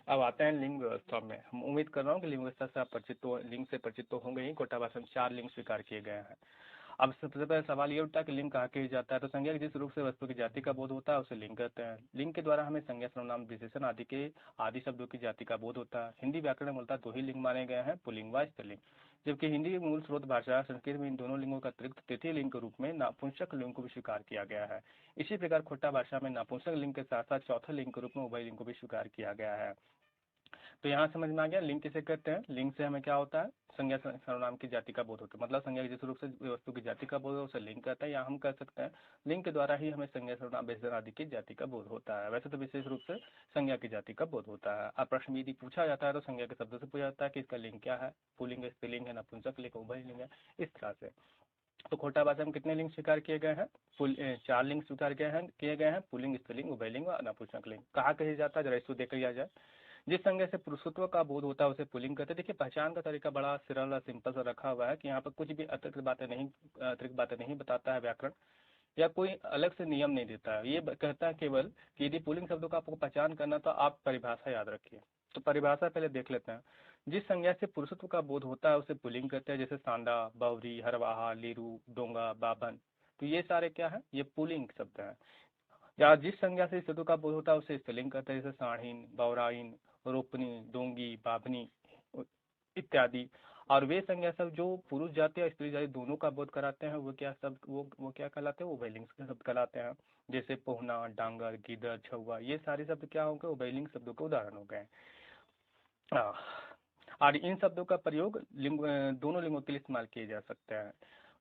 अब आते हैं लिंग व्यवस्था में। हम उम्मीद कर रहा हूँ कि लिंग व्यवस्था से आप परिचित तो लिंग से परिचित तो होंगे ही। कोटा भाषा में 4 लिंग स्वीकार किए गए हैं। अब सबसे पहले सवाल ये उठता है कि लिंग कहाँ कही जाता है। तो संज्ञा जिस रूप से वस्तु की जाति का बोध होता है उसे लिंग कहते हैं। लिंग के द्वारा हमें संज्ञा सर्वनाम विशेषण आदि शब्दों की जाति का बोध होता है। हिंदी व्याकरण में मूलतः 2 ही लिंग माने गए हैं, पुल्लिंग व स्त्रीलिंग। जबकि हिंदी की मूल स्रोत भाषा संस्कृत में इन दोनों लिंगों का अतिरिक्त तृतीय लिंग के रूप में नपुंसक लिंग को भी स्वीकार किया गया है। इसी प्रकार खोटा भाषा में नपुंसक लिंग के साथ साथ चौथे लिंग के रूप में उभय लिंग को भी स्वीकार किया गया है। तो यहाँ समझ में आ गया लिंग किसे कहते हैं। लिंग से हमें क्या होता है, संज्ञा सर्वनाम की जाति का बोध होता है। मतलब संज्ञा जिस रूप से वस्तु की जाति का बोध है उसे लिंग कहते हैं, या हम कह सकते हैं लिंग के द्वारा ही हमें संज्ञा सर्वनाम विशेषण आदि की जाति का बोध होता है। वैसे तो विशेष रूप से संज्ञा की जाति का बोध होता है। अब प्रश्न यदि पूछा जाता है तो संज्ञा के शब्द से पूछा जाता है कि इसका लिंग क्या है, पुल्लिंग है, स्त्रीलिंग है, नपुंसक लिंग, उभय लिंग है, इस तरह से। तो खोटा भाषा में कितने लिंग स्वीकार किए गए हैं? 4 लिंग स्वीकार किए गए हैं, पुल्लिंग, स्त्रीलिंग, उभयलिंग और नपुंसक लिंग। कहा कही जाता है, जरा इसको देख लिया जाए। जिस संज्ञा से पुरुषत्व का बोध होता है उसे पुल्लिंग कहते हैं। देखिए पहचान का तरीका बड़ा सरल और सिंपल सा रखा हुआ है कि यहाँ पर कुछ भी अतिरिक्त बातें नहीं बताता है व्याकरण, या कोई अलग से नियम नहीं देता है। ये कहता है केवल कि यदि पुल्लिंग शब्दों का आपको पहचान करना तो आप परिभाषा याद रखिए। तो परिभाषा पहले देख लेते हैं। जिस संज्ञा से पुरुषत्व का बोध होता है उसे पुल्लिंग कहते हैं, जैसे सांडा, बवरी, हरवाहा, लीरू, डोंगा, बाभन। तो ये सारे क्या है, ये पुल्लिंग शब्द हैं। या जिस संज्ञा से स्त्रीत्व का बोध होता है उसे स्त्रीलिंग कहते हैं, जैसे साढ़ीन, बौराइन, रोपनी, डोंगी, बाभनी इत्यादि। और वे संज्ञा सब जो पुरुष जाति और स्त्री जाति दोनों का बोध कराते हैं वो क्या शब्द, वो क्या कहलाते हैं, वो उभयलिंग शब्द कहलाते हैं। जैसे पोहना, डांगर, गीदड़, छुआ, ये सारे शब्द क्या होंगे, उभयलिंग शब्दों के उदाहरण हो गए। और इन शब्दों का प्रयोग दोनों लिंगों के लिए इस्तेमाल किए जा सकते हैं।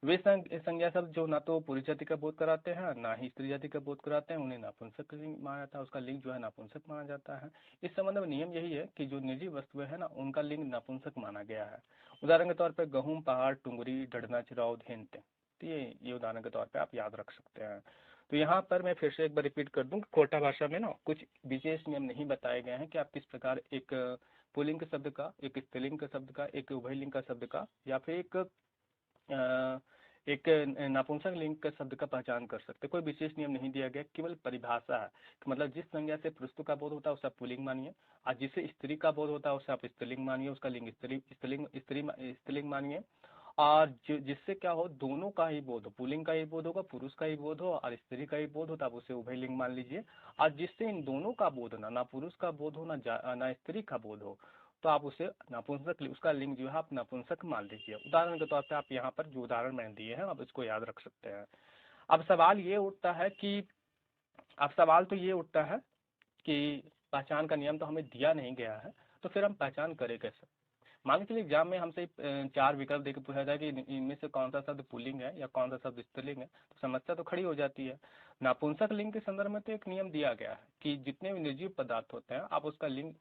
वे संज्ञा शब्द जो ना तो पुरुष जाति का बोध कराते हैं ना ही स्त्री जाति का बोध कराते हैं, उन्हें नापुंसक लिंग माना जाता है। उसका लिंग जो है नापुंसक माना जाता है। इस संबंध में नियम यही है कि जो निर्जीव वस्तुएं है ना उनका लिंग नापुंसक माना गया है। उदाहरण के तौर पर गहूम, पहाड़, टुंगरी, ढड़ना, चिरौद, हिंत। तो ये उदाहरण के तौर पर आप याद रख सकते हैं। तो यहाँ पर मैं फिर से एक बार रिपीट कर दूं कि कोटा भाषा में ना कुछ विशेष नियम नहीं बताए गए हैं कि आप किस प्रकार एक पुल्लिंग के शब्द का, एक स्त्रीलिंग के शब्द का, एक उभयलिंग का शब्द का, या फिर एक नापुंसक लिंग के शब्द का पहचान कर सकते। कोई विशेष नियम नहीं दिया गया, केवल परिभाषा है। मतलब जिस संज्ञा से पुरुष का बोध होता है उसे आप पुल्लिंग मानिए, और जिससे स्त्री का बोध होता है उसे आप स्त्रीलिंग मानिए, उसका लिंग स्त्रीलिंग मानिए। और जिससे क्या हो, दोनों का ही बोध हो, पुल्लिंग का ही बोध होगा, पुरुष का ही बोध हो और स्त्री का ही बोध हो, तो आप उसे उभयलिंग मान लीजिए। और जिससे इन दोनों का बोध ना पुरुष का बोध हो ना स्त्री का बोध हो, तो आप उसे नपुंसक, उसका लिंग जो है आप नपुंसक मान लीजिए। उदाहरण के तौर पे आप यहाँ पर जो उदाहरण मैंने दिए हैं आप इसको याद रख सकते हैं। अब सवाल तो ये उठता है कि पहचान का नियम तो हमें दिया नहीं गया है, तो फिर हम पहचान करें कैसे। मान के चलिए एग्जाम में हमसे 4 विकल्प देकर पूछा जाए कि इनमें से कौन सा शब्द पुल्लिंग है या कौन सा शब्द स्त्रीलिंग है, तो समस्या तो खड़ी हो जाती है। नापुंसक लिंग के संदर्भ में तो एक नियम दिया गया है कि जितने भी निर्जीव पदार्थ होते हैं आप उसका लिंग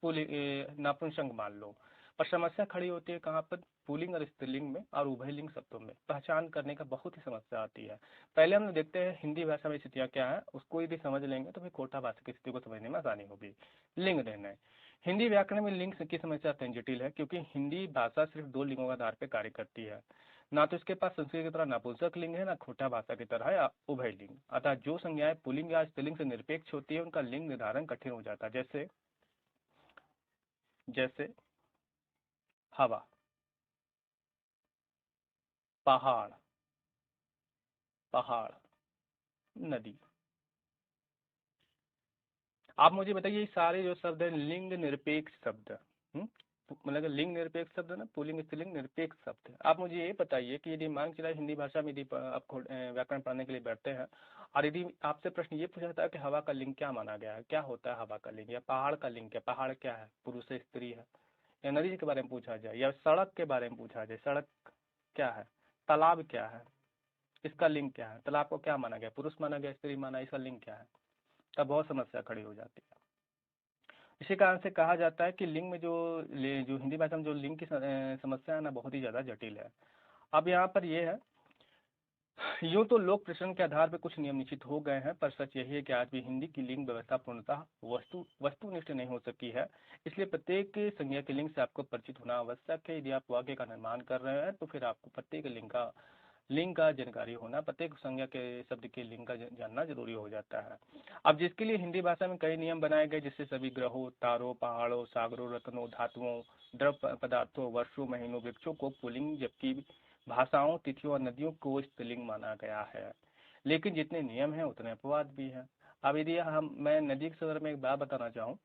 नापुंसक मान लो। पर समस्या खड़ी होती है कहाँ पर, पुल्लिंग और स्त्रीलिंग में और उभयलिंग शब्दों में पहचान करने का बहुत ही समस्या आती है। पहले हम देखते हैं हिंदी भाषा में स्थितियाँ क्या है, उसको यदि समझ लेंगे तो फिर कोटा भाषा की स्थिति को समझने में आसानी होगी। लिंग निर्णय। हिंदी व्याकरण में लिंग की समस्या अत्यंत जटिल है, क्योंकि हिंदी भाषा सिर्फ 2 लिंगों के आधार पर कार्य करती है। ना तो इसके पास संस्कृत की तरह नपुंसक लिंग है, ना खोटा भाषा की तरह है उभय लिंग। अतः जो संज्ञाएं पुल्लिंग या स्त्रीलिंग से निरपेक्ष होती है उनका लिंग निर्धारण कठिन हो जाता है। जैसे जैसे हवा, पहाड़, पहाड़, नदी। आप मुझे बताइए ये सारे जो शब्द है लिंग निरपेक्ष शब्द है। मतलब लिंग निरपेक्ष शब्द है ना, पुल्लिंग स्त्रीलिंग निरपेक्ष शब्द है। आप मुझे ये बताइए कि यदि मान चला हिंदी भाषा में यदि आप व्याकरण पढ़ने के लिए बैठते हैं और यदि आपसे प्रश्न ये पूछा जाता है कि हवा का लिंग क्या माना गया है, क्या होता है हवा का लिंग, या पहाड़ का लिंग क्या, पहाड़ क्या है, पुरुष है स्त्री है, या नदी के बारे में पूछा जाए, या सड़क के बारे में पूछा जाए, सड़क क्या है, तालाब क्या है, इसका लिंग क्या है, तालाब को क्या माना गया, पुरुष माना गया, स्त्री माना, इसका लिंग क्या है, तब बहुत समस्या खड़ी हो जाती है। इसी कारण से कहा जाता है कि लिंग में जो हिंदी भाषा में जो लिंग की समस्या है ना बहुत ही ज़्यादा जटिल है। अब यहाँ पर ये है, यूँ तो लोक प्रचलन के आधार पर कुछ नियम निश्चित हो गए हैं, पर सच यही है कि आज भी हिंदी की लिंग व्यवस्था पूर्णतः वस्तुनिष्ठ नहीं हो सकी है। इसलिए प्रत्येक संज्ञा के लिंग से आपको परिचित होना आवश्यक है। यदि आप वाक्य का निर्माण कर रहे हैं तो फिर आपको प्रत्येक लिंग का लिंग का जानकारी होना, प्रत्येक संज्ञा के शब्द के लिंग का जानना जरूरी हो जाता है। अब जिसके लिए हिंदी भाषा में कई नियम बनाए गए, जिससे सभी ग्रहों, तारों, पहाड़ों, सागरों, रत्नों, धातुओं, द्रव पदार्थों, वर्षों, महीनों, वृक्षों को पुल्लिंग, जबकि भाषाओं, तिथियों और नदियों को स्त्रीलिंग माना गया है। लेकिन जितने नियम हैं उतने अपवाद भी हैं। अब यदि मैं नदी के संदर्भ में एक बात बताना चाहूँ,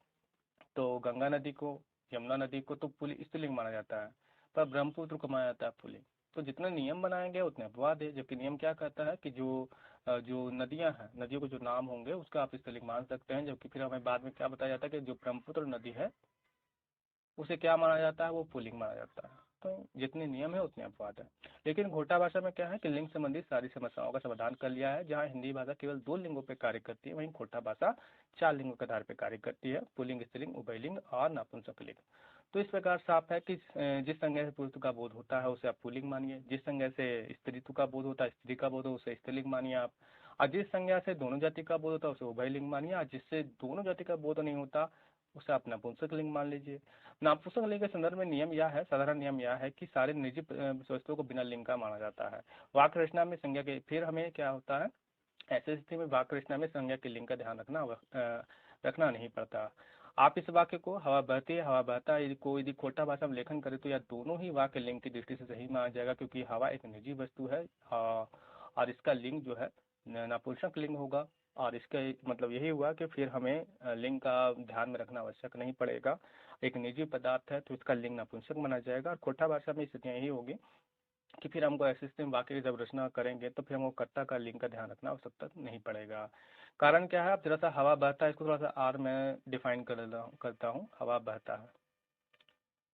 तो गंगा नदी को, यमुना नदी को तो स्त्रीलिंग माना जाता है, पर ब्रह्मपुत्र को माना जाता है पुल्लिंग। तो जितने नियम बनाए गए उतने अपवाद है, जबकि नियम क्या कहता है कि जो नदियां हैं, नदियों के जो नाम होंगे उसका आप स्त्रीलिंग मान सकते हैं, जबकि फिर हमें बाद में क्या बताया जाता है कि जो ब्रह्मपुत्र नदी है उसे क्या माना जाता है, वो पुल्लिंग माना जाता है। तो जितने नियम है उतने अपवाद है। लेकिन घोटा भाषा में क्या है कि लिंग संबंधित सारी समस्याओं का समाधान कर लिया है। जहाँ हिंदी भाषा केवल 2 लिंगों पर कार्य करती है, वहीं घोटा भाषा 4 लिंगों के आधार पर कार्य करती है, पुल्लिंग, स्त्रीलिंग, उभयलिंग और नपुंसकलिंग। तो इस प्रकार साफ है कि जिस संज्ञा से पुरुष का बोध होता है उसे आप पुल्लिंग मानिए, जिस संज्ञा से स्त्रीत्व का बोध होता है, स्त्री का बोध हो, उसे स्त्रीलिंग मानिए आप, और जिस संज्ञा से दोनों जाति का बोध होता है उसे उभयलिंग मानिए, और जिससे दोनों जाति का बोध नहीं होता उसे आप नपुंसक लिंग मान लीजिए। नपुंसक लिंग के संदर्भ में नियम यह है, साधारण नियम यह है कि सारे निजी वस्तुओं को बिना लिंग का माना जाता है। वाक्य रचना में संज्ञा के, फिर हमें क्या होता है, ऐसी स्थिति में वाक्य रचना में संज्ञा के लिंग का ध्यान रखना नहीं पड़ता। आप इस वाक्य को हवा बहती है, हवा बहता है यदि खोटा भाषा में लेखन करे तो यह दोनों ही वाक्य लिंग की दृष्टि से सही माना जाएगा, क्योंकि हवा एक निजी वस्तु है और इसका लिंग जो है नपुंसक लिंग होगा। और इसका मतलब यही हुआ कि फिर हमें लिंग का ध्यान में रखना आवश्यक नहीं पड़ेगा। एक निजी पदार्थ है तो इसका लिंग नपुंसक माना जाएगा। और खोटा भाषा में स्थितियाँ यही होगी कि फिर हमको ऐसे स्थिति में वाक्य की जब रचना करेंगे तो फिर हमको कर्ता का लिंग का ध्यान रखना आवश्यकता नहीं पड़ेगा। कारण क्या है, अब जरा सा हवा बहता है, इसको थोड़ा सा और मैं डिफाइन करता हूँ। हवा बहता है,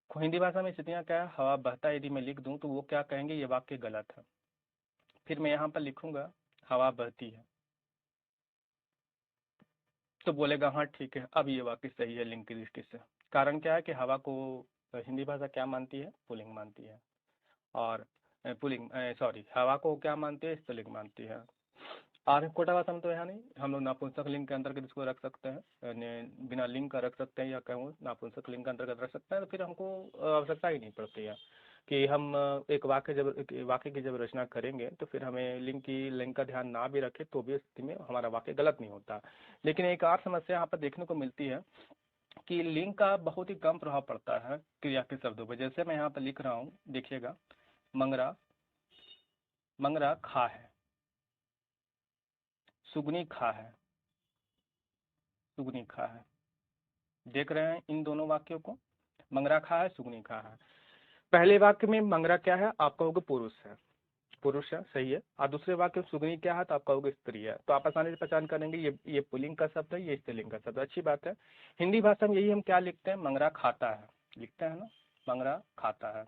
हिंदी भाषा में स्थितियाँ क्या है, हवा बहता है यदि मैं लिख दूं तो वो क्या कहेंगे, ये वाक्य गलत है। फिर मैं यहाँ पर लिखूंगा हवा बहती है तो बोलेगा हाँ ठीक है, अब ये वाक्य सही है लिंग की दृष्टि से। कारण क्या है कि हवा को हिंदी भाषा क्या मानती है, पुल्लिंग मानती है। और पुल्लिंग, सॉरी, हवा को क्या मानती है, स्त्रीलिंग मानती है। और कोटा भाषा में तो यहाँ नहीं, हम लोग नापुंसक लिंग के अंतर्गत इसको रख सकते हैं, बिना लिंग का रख सकते हैं, या कहूँ नापुंसक लिंग के अंतर्गत रख सकते हैं, तो फिर हमको आवश्यकता ही नहीं पड़ती है कि हम एक वाक्य की जब रचना करेंगे तो फिर हमें लिंग का ध्यान ना भी रखें तो भी स्थिति में हमारा वाक्य गलत नहीं होता। लेकिन एक और समस्या यहाँ पर देखने को मिलती है कि लिंग का बहुत ही कम प्रभाव पड़ता है क्रिया के शब्दों पर। जैसे मैं यहाँ पर लिख रहा हूँ, देखिएगा, मंगरा, मंगरा खा है, सुगनी खा है, सुगनी खा है। देख रहे हैं इन दोनों वाक्यों को, मंगरा खा है, सुगनी खा है। पहले वाक्य में मंगरा क्या है, आप कहोगे पुरुष है, पुरुष है, सही है। और दूसरे वाक्य में सुगनी क्या है, तो आप कहोगे स्त्री है। तो आप आसानी से पहचान करेंगे ये पुल्लिंग का शब्द है, ये स्त्रीलिंग का शब्द है। अच्छी बात है। हिंदी भाषा में यही हम क्या लिखते हैं, मंगरा खाता है, लिखते हैं ना, मंगरा खाता है।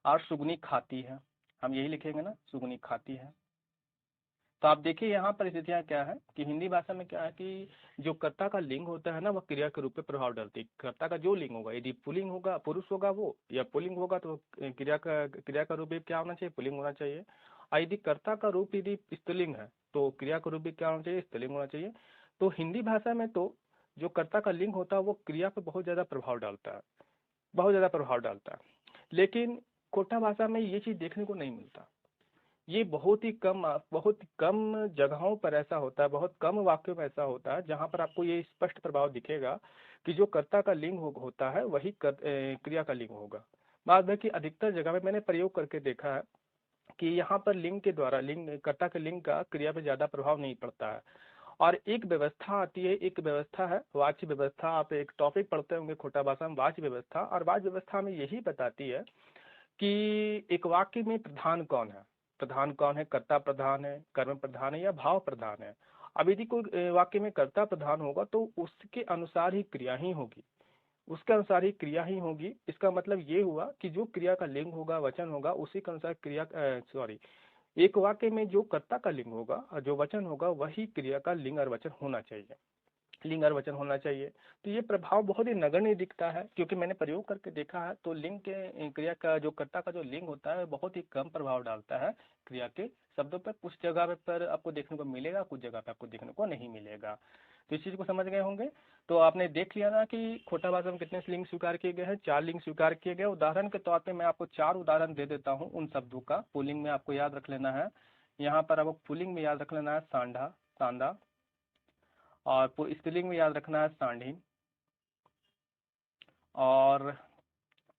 और सुगनी खाती है, हम यही लिखेंगे ना, सुगनी खाती है। तो आप देखिए यहाँ पर स्थितियाँ क्या है कि हिंदी भाषा में क्या है कि जो कर्ता का लिंग होता है ना, वह क्रिया के रूप में प्रभाव डालती है। कर्ता का जो लिंग होगा, यदि पुल्लिंग होगा, पुरुष होगा वो, या पुल्लिंग होगा तो क्रिया का रूप भी क्या होना चाहिए, पुल्लिंग होना चाहिए। और यदि कर्ता का रूप यदि स्त्रीलिंग है तो क्रिया का रूप भी क्या होना चाहिए, स्त्रीलिंग होना चाहिए। तो हिंदी भाषा में तो जो कर्ता का लिंग होता है वो क्रिया पर बहुत ज़्यादा प्रभाव डालता है, बहुत ज़्यादा प्रभाव डालता है। लेकिन कोटा भाषा में ये चीज़ देखने को नहीं मिलता। ये बहुत कम जगहों पर ऐसा होता है, बहुत कम वाक्यों में ऐसा होता है जहाँ पर आपको ये स्पष्ट प्रभाव दिखेगा कि जो कर्ता का लिंग होता है वही क्रिया का लिंग होगा। बात है कि अधिकतर जगह में मैंने प्रयोग करके देखा है कि यहाँ पर लिंग के द्वारा कर्ता के लिंग का क्रिया पे ज्यादा प्रभाव नहीं पड़ता है। और एक व्यवस्था आती है, एक व्यवस्था है वाच्य व्यवस्था। आप एक टॉपिक पढ़ते होंगे खोटा भाषा में, वाच्य व्यवस्था। और वाच्य व्यवस्था में यही बताती है कि एक वाक्य में प्रधान कौन है, प्रधान कौन है, कर्ता प्रधान है, कर्म प्रधान है, या भाव प्रधान है। अब यदि कोई वाक्य में कर्ता प्रधान होगा तो उसके अनुसार ही क्रिया ही होगी, उसके अनुसार ही क्रिया ही होगी। इसका मतलब ये हुआ कि जो क्रिया का लिंग होगा, वचन होगा, उसी के अनुसार एक वाक्य में जो कर्ता का लिंग होगा और जो वचन होगा वही क्रिया का लिंग और वचन होना चाहिए, लिंग और वचन होना चाहिए। तो ये प्रभाव बहुत ही नगण्य दिखता है, क्योंकि मैंने प्रयोग करके देखा है तो लिंग के क्रिया का जो कर्ता का जो लिंग होता है बहुत ही कम प्रभाव डालता है क्रिया के शब्दों पर। कुछ जगह पर आपको देखने को मिलेगा, कुछ जगह पर आपको देखने को नहीं मिलेगा। तो इस चीज़ को समझ गए होंगे। तो आपने देख लिया ना कि खोटा भाषा में कितने लिंग स्वीकार किए गए हैं, 4 लिंग स्वीकार किए गए। उदाहरण के तौर पे मैं आपको 4 उदाहरण दे देता हूँ उन शब्दों का। पुल्लिंग में आपको याद रख लेना है, यहाँ पर आपको पुल्लिंग में याद रख लेना है सांडा, सांदा, और स्त्रीलिंग में याद रखना है सांडी, और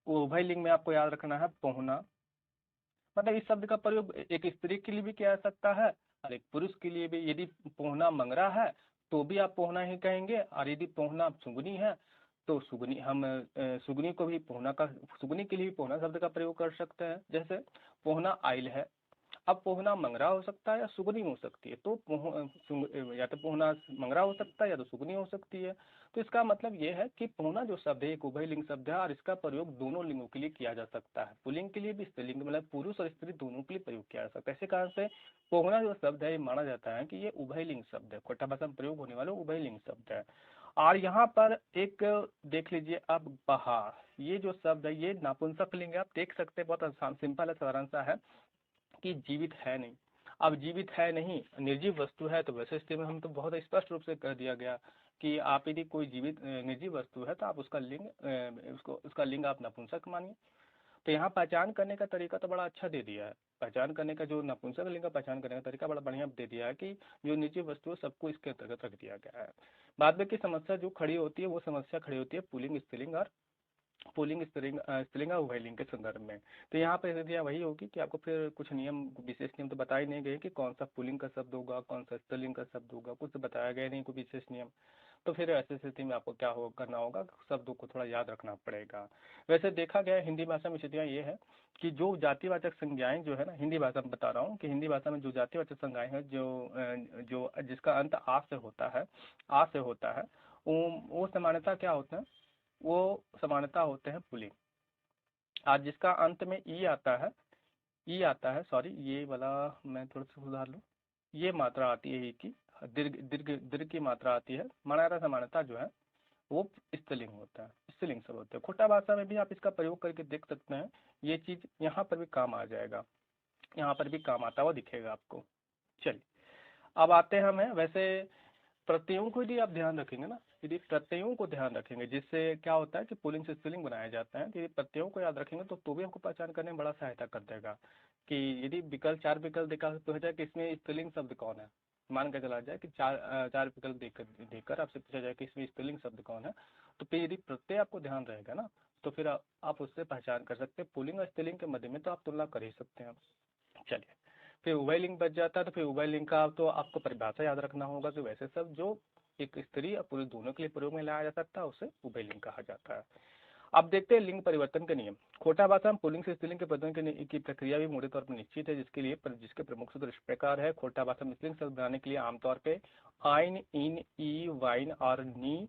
उभय लिंग में आपको याद रखना है पोहना। मतलब इस शब्द का प्रयोग एक स्त्री के लिए भी किया जा सकता है और एक पुरुष के लिए भी। यदि पोहना मंगरा है तो भी आप पोहना ही कहेंगे, और यदि पोहना सुगनी है तो सुगनी, हम सुगनी को भी पोहना का, सुगनी के लिए भी पोहना शब्द का प्रयोग कर सकते हैं। जैसे पोहना आइल है, अब पोहना मंगरा हो सकता है या सुगनी हो सकती है, तो या तो पोहना मंगरा हो सकता है या तो सुगनी हो सकती है। तो इसका मतलब ये है कि पोहना जो शब्द है एक उभय लिंग शब्द है, और इसका प्रयोग दोनों लिंगों के लिए किया जा सकता है, पुल्लिंग के लिए भी स्त्रीलिंग, मतलब पुरुष और स्त्री दोनों के लिए प्रयोग किया जा सकता है। इसी कारण से पोहना जो शब्द है ये माना जाता है कि ये उभय लिंग शब्द है, खोटा भाषा में प्रयोग होने वाला उभय लिंग शब्द है। और यहाँ पर एक देख लीजिए अब बहार, ये जो शब्द है ये नापुंसक लिंग है। आप देख सकते हैं, बहुत आसान सिंपल है, साधारण सा है कि जीवित है नहीं। अब जीवित है नहीं, निर्जीव वस्तु है, तो वैसे स्थिति में हम तो बहुत स्पष्ट रूप से कर दिया गया कि आप यदि कोई जीवित निर्जीव वस्तु है तो आप उसका लिंग उसका लिंग आप नपुंसक मानिए। तो यहाँ पहचान करने का तरीका तो बड़ा अच्छा दे दिया है। पहचान करने का जो नपुंसक लिंग का पहचान करने का तरीका बड़ा बढ़िया दे दिया है कि जो निर्जीव वस्तु है सबको इसके अंतर्गत रख दिया गया है। बाद में की समस्या जो खड़ी होती है वो समस्या खड़ी होती है पुल्लिंग, स्त्रीलिंग और पुल्लिंग, स्त्रीलिंग और उभयलिंग के संदर्भ में। तो यहाँ पर स्थितियाँ वही होगी कि आपको फिर कुछ नियम, विशेष नियम तो बताए नहीं गए कि कौन सा पुल्लिंग का शब्द होगा, कौन सा स्त्रीलिंग का शब्द होगा, कुछ तो बताया गया नहीं, कोई विशेष नियम। तो फिर ऐसी स्थिति में आपको क्या हो करना होगा, शब्दों को थोड़ा याद रखना पड़ेगा। वैसे देखा गया हिंदी भाषा में स्थितियाँ ये है कि जो जातिवाचक संज्ञाएं जो है ना, हिंदी भाषा में बता रहा हूँ कि हिंदी भाषा में जो जातिवाचक संज्ञाएं हैं, जो जिसका अंत आ से होता है, आ से होता है, वो सामान्यतः क्या होता है, वो समानता होते हैं पुल्लिंग। आज जिसका अंत में ई आता है, ई आता है, सॉरी ये वाला मैं थोड़ा सा सुधार लूँ, ये मात्रा आती है ई की, दीर्घ दीर्घ दीर्घ की मात्रा आती है, माना समानता जो है वो स्त्रीलिंग होता है, स्त्रीलिंग सब होते हैं। खोटा भाषा में भी आप इसका प्रयोग करके देख सकते हैं, ये चीज यहाँ पर भी काम आ जाएगा, यहाँ पर भी काम आता हुआ दिखेगा आपको। चलिए अब आते हैं हमें, वैसे प्रत्ययों को यदि आप ध्यान रखेंगे ना, यदि प्रत्ययों को ध्यान रखेंगे, जिससे क्या होता है कि पुल्लिंग से स्त्रीलिंग बनाया जाता है, यदि प्रत्ययों को याद रखेंगे तो भी आपको पहचान करने में बड़ा सहायता कर देगा। कि यदि विकल्प, 4 विकल्प देखा तो है कि इसमें स्त्रीलिंग शब्द कौन है, मान के चला जाए कि चार विकल्प देखकर आपसे पूछा जाए कि इसमें स्त्रीलिंग शब्द कौन है, तो फिर यदि प्रत्यय आपको ध्यान रहेगा ना, तो फिर आप उससे पहचान कर सकते हैं। पुल्लिंग और स्त्रीलिंग के मध्य में तो आप तुलना कर ही सकते हैं। चलिए फिर उभय लिंग बच जाता है, तो फिर उभय लिंग का तो आपको परिभाषा याद रखना होगा कि वैसे सब जो एक स्त्री और पुरुष दोनों के लिए प्रयोग में लाया जा सकता है उसे उभय लिंग कहा जाता है। अब देखते हैं लिंग परिवर्तन के नियम। खोटा भाषा में पुल्लिंग से स्त्रीलिंग के परिवर्तन की प्रक्रिया भी मोटे तौर पर निश्चित है, जिसके प्रमुख सूत्र इस प्रकार है। खोटा भाषा में स्त्रीलिंग शब्द बनाने के लिए आमतौर पे आइन, इन, ई, वाइन और नी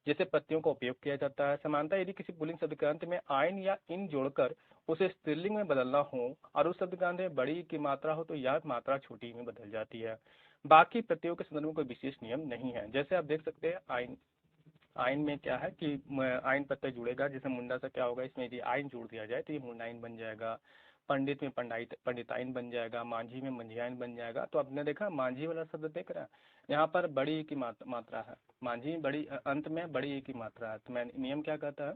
जैसे प्रत्ययों का उपयोग किया जाता है। समानता, यदि किसी पुल्लिंग शब्द के अंत में आइन या इन जोड़कर उसे स्त्रीलिंग में बदलना हो और उस शब्द के अंत में बड़ी की मात्रा हो तो यह मात्रा छोटी में बदल जाती है। बाकी प्रत्ययों के संदर्भ में कोई विशेष नियम नहीं है। जैसे आप देख सकते हैं आइन, आइन में क्या है कि आइन प्रत्यय जुड़ेगा, जैसे मुंडा से क्या होगा, इसमें यदि आइन जोड़ दिया जाए तो ये मुंडाइन बन जाएगा। पंडित में पंडिताइन बन जाएगा, मांझी में मंझियाइन बन जाएगा। तो आपने देखा मांझी वाला शब्द देख रहे हैं, यहाँ पर बड़ी की मात्रा है, मांझी में बड़ी, अंत में बड़ी की मात्रा है, तो मैं नियम क्या कहता है,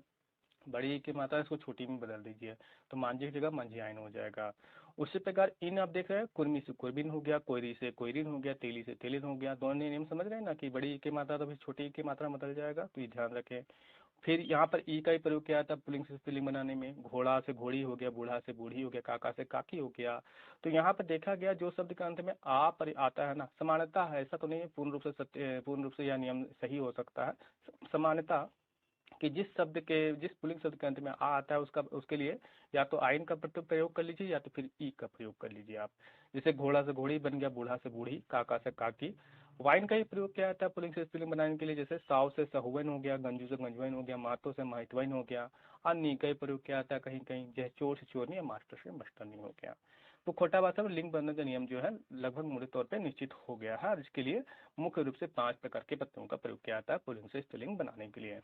बड़ी की मात्रा इसको छोटी में बदल दीजिए, तो मांझी की जगह मंझियाइन हो जाएगा। उसी प्रकार इन आप देख रहे हैं, कुर्मी से कुर्बिन हो गया, कोयरी से कोयरिन हो गया, तेली से तेलिन हो गया। दोनों नियम समझ रहे हैं ना कि बड़ी की मात्रा तो फिर छोटी की मात्रा बदल जाएगा, तो ये ध्यान रखें। फिर यहाँ पर ई का ही प्रयोग किया था पुल्लिंग से स्त्रीलिंग बनाने में। घोड़ा से घोड़ी हो गया, बूढ़ा से बूढ़ी हो गया, काका से काकी हो गया। तो यहाँ पर देखा गया जो शब्द के अंत में आ पर आता है ना, समानता है, ऐसा तो नहीं है पूर्ण रूप से सत्य, पूर्ण रूप से यह नियम सही हो सकता है। समानता कि जिस पुल्लिंग शब्द के अंत में आ आता है उसका, उसके लिए या तो आइन का प्रयोग कर लीजिए या तो फिर ई का प्रयोग कर लीजिए आप। जैसे घोड़ा से घोड़ी बन गया, बूढ़ा से बूढ़ी, काका से काकी। वाइन का ही प्रयोग किया जाता है पुल्लिंग से स्त्रीलिंग बनाने के लिए, जैसे साव से सहुवन हो गया, गंजू से गंजवाइन हो गया, मातो से माहितवाइन हो गया। और नी का ही प्रयोग किया जाता है कहीं कहीं, जैसे चोर से चोरनी या मास्टर से मास्टरनी हो गया। तो खोटा भाषा में लिंग बनने का नियम जो है लगभग मोटे तौर पर निश्चित हो गया है। इसके लिए मुख्य रूप से 5 प्रकार के प्रत्ययों का प्रयोग किया जाता है पुल्लिंग से स्त्रीलिंग बनाने के लिए।